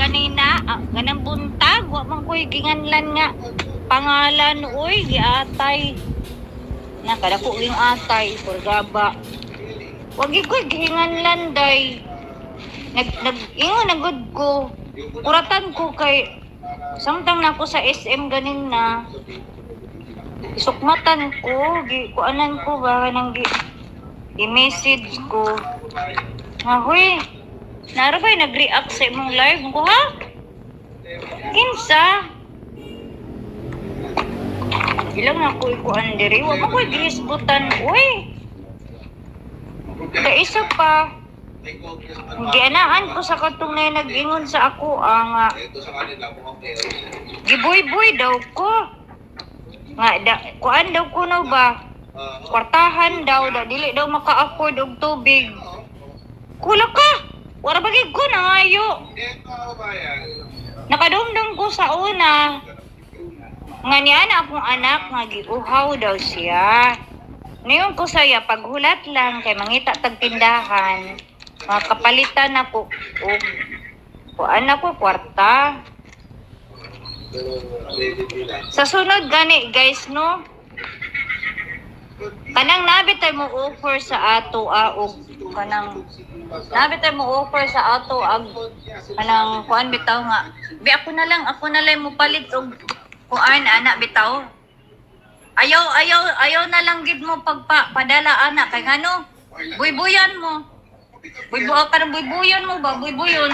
kanina, ganang buntag, wa man ko'y ginganlan nga pangalan, uy, giatay. Kada ko yung atay, purgaba. Wag ko'y ginganlan, day. Nagod ko. Kuratan ko kay, samtang na ako sa SM ganin na. Isukmatan ko, kuanan ko ba, i-message ko. Huy, naro ba'y nag-react sa imong live ko, ha? Kinsa? Ilang na ko ikuan diri, wag mo ko'y gihisbutan, uy. Kaisa pa, gianaan ko sa katungay nag-ingon sa ako, nga, giboy-boy daw ko. Kuan daw ko no ba? Kwartahan daw, dili daw maka-afford og tubig. Kula ka! Wala bagay ko nangayo. Nakadumdum ko sa una. Nga niya na akong anak, nga giuhaw daw siya. Ngayon ko saya, paghulat lang, kay mangita tagtindahan, kapalitan ako, kuan ako, kwarta. Sa sunod gani, guys, no? Kanang nabitay mo offer sa ato, nabitay mo offer sa ato, kanang kuan bitaw nga. Ako na lang mo palit og kuan anak bitaw. Ayaw na lang gid mo pagpadala anak kay ngano? Buybuyan mo. Buybuyan mo ba? Buybuyon.